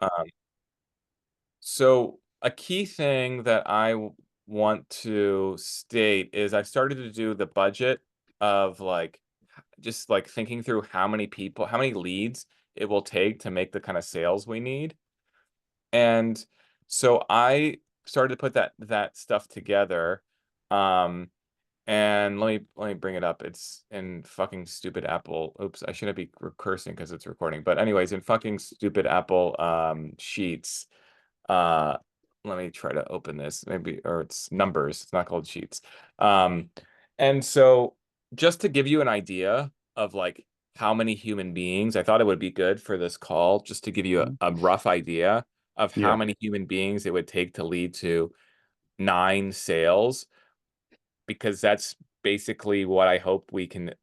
Um, so a key thing that want to state is I started to do the budget of like just like thinking through how many leads it will take to make the kind of sales we need. And so I started to put that stuff together. Um, and let me bring it up. It's in fucking stupid Apple. Oops, I shouldn't be cursing because it's recording. But anyways, in fucking stupid Apple Sheets. Uh, Let me try to open this. Maybe or it's numbers. It's not called Sheets. Um, and so just to give you an idea of like how many human beings, I thought it would be good for this call just to give you Mhm. a rough idea of how Yeah. many human beings it would take to lead to 9 sales, because that's basically what I hope we can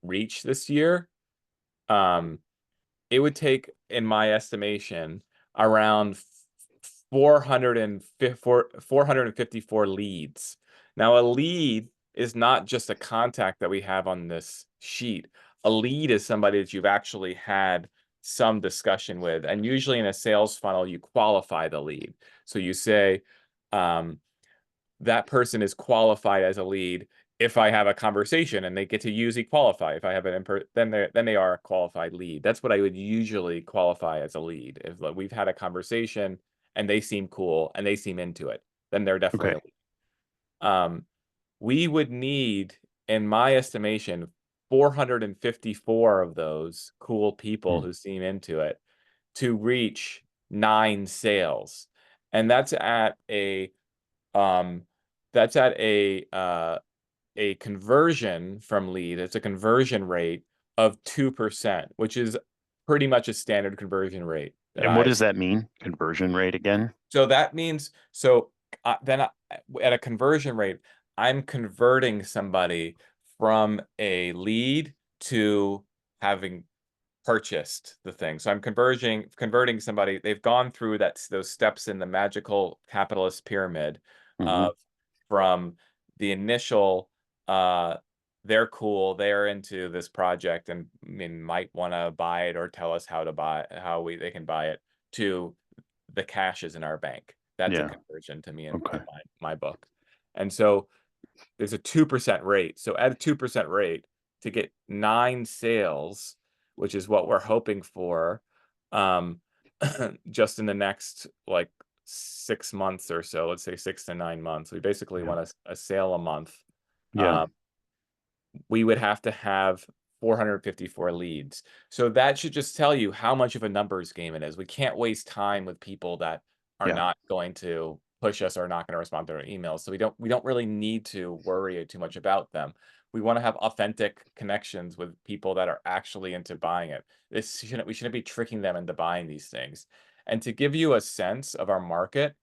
reach this year. Um, it would take, in my estimation, around 454 leads. Now, a lead is not just a contact that we have on this sheet. A lead is somebody that you've actually had some discussion with. And usually in a sales funnel, you qualify the lead. So you say, um, that person is qualified as a lead if I have a conversation and they get to use equalify. If I have then they are a qualified lead. That's what I would usually qualify as a lead. If like, we've had a conversation and they seem cool and they seem into it, then they're definitely Okay. a lead. We would need, in my estimation, 454 of those cool people Mm. who seem into it to reach 9 sales. And um that's at a conversion from lead. It's a conversion rate of 2%, which is pretty much a standard conversion rate that And what I. does that mean? Conversion rate again? So that means at a conversion rate, I'm converting somebody from a lead to having purchased the thing. So I'm converting somebody. They've gone through those steps in the magical capitalist pyramid Hmm. of from the initial uh they're cool, they're into this project and I mean, might want to buy it or tell us how they can buy it, to the cash is in our bank. That's a Yeah. conversion to me Okay. in my book. And so there's a 2% rate. So at a 2% rate to get 9 sales, which is what we're hoping for, um, just in the next like 6 months or so, let's say 6 to 9 months, we basically Yeah. want a sale a month. Yeah. Um, we would have to have 454 leads. So that should just tell you how much of a numbers game it is. We can't waste time with people that are Yeah. not going to push us or not going to respond to our emails. So we don't really need to worry too much about them. We want to have authentic connections with people that are actually into buying it. We shouldn't be tricking them into buying these things. And to give you a sense of our market,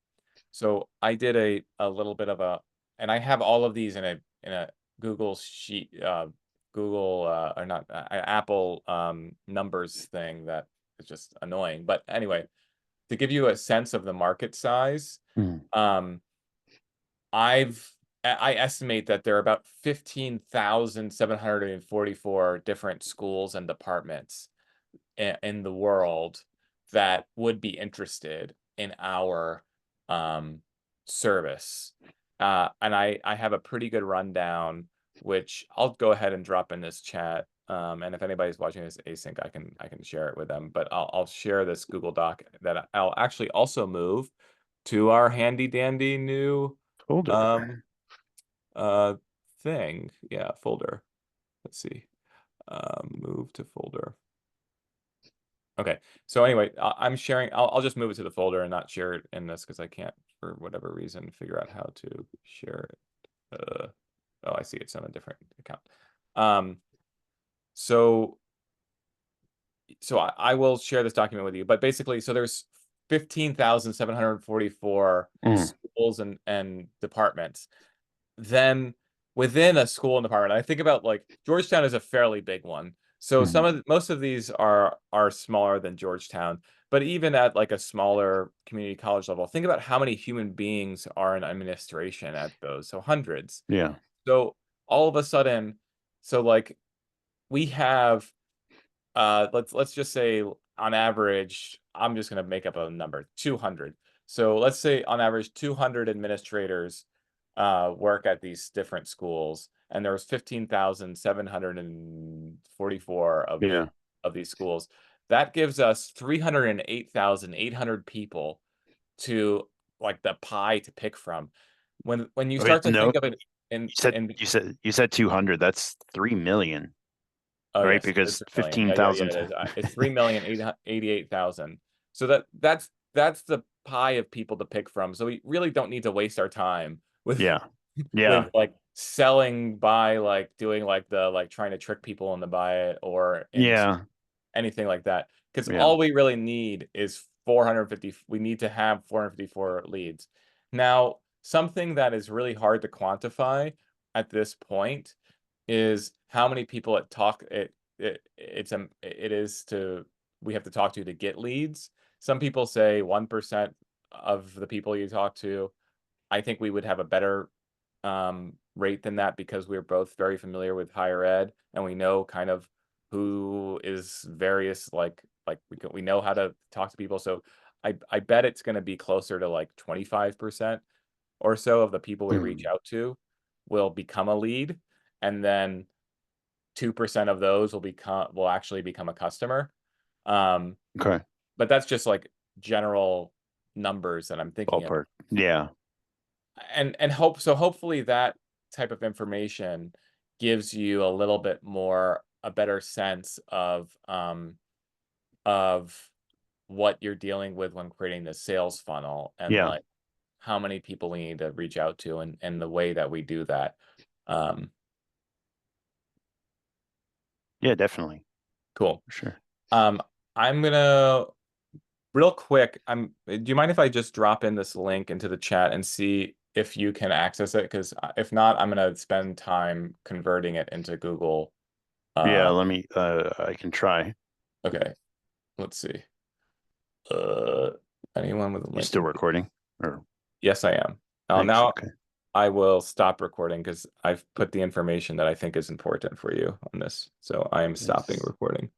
so I did a little bit of and I have all of these in a Google sheet, Google or not Apple numbers thing that is just annoying. But anyway, to give you a sense of the market size, Mm. um, I estimate that there are about 15,744 different schools and departments in the world that would be interested in our um, service. And I have a pretty good rundown, which I'll go ahead and drop in this chat. And if anybody's watching this async, I can share it with them. But I'll share this Google Doc that I'll actually also move to our handy dandy new Folder. um, uh, thing. Yeah, folder. Let's see. Move to folder. Okay. So anyway, I'm sharing. I'll just move it to the folder and not share it in this because I can't, for whatever reason, figure out how to share it. Oh, I see it's on a different account. Um, so I will share this document with you. But basically, so there's 15,744 Mm. schools and departments. Then within a school and department, I think about like Georgetown is a fairly big one. So Mm. most of these are smaller than Georgetown, but even at like a smaller community college level, think about how many human beings are in administration at those. So hundreds. Yeah. So all of a sudden, so like we have let's just say on average, I'm just going to make up a number, 200. So let's say on average 200 administrators work at these different schools, and there was 15,744 Yeah. of these schools. That gives us 308,800 people to like the pie to pick from. When you Wait, start to no, think of it in you said in you said 200. That's 3 million, oh right? yes, it is Because 3 million. Yeah, 15,000. it is. It's 3,088,000. So that's the pie of people to pick from. So we really don't need to waste our time with Yeah. with Yeah. like selling by like doing like the like trying to trick people into buy it or into Yeah. anything like that. Because Yeah. all we really need is 450. We need to have 454 leads. Now, something that is really hard to quantify at this point is how many people it is to we have to talk to get leads. Some people say 1% of the people you talk to. I think we would have a better rate than that because we're both very familiar with higher ed and we know kind of who is various like we know how to talk to people. So I bet it's going to be closer to like 25% or so of the people we reach Hmm. out to will become a lead, and then 2% of those will actually become a customer. Um, Okay. but that's just like general numbers that I'm thinking of. Ballpark. Yeah. And hopefully that type of information gives you a little bit more a better sense of what you're dealing with when creating the sales funnel and Yeah. like how many people we need to reach out to and the way that we do that. Um, Yeah, definitely. cool. For sure. Um, I'm gonna real quick. Do you mind if I just drop in this link into the chat and see if you can access it? Because if not, I'm gonna spend time converting it into Google. Yeah, Uh, let me I can try. okay, let's see. Uh, anyone with a You link still in? recording? Or Yes, I am. thanks. Now Okay. I will stop recording because I've put the information that I think is important for you on this. So I am stopping Yes. recording.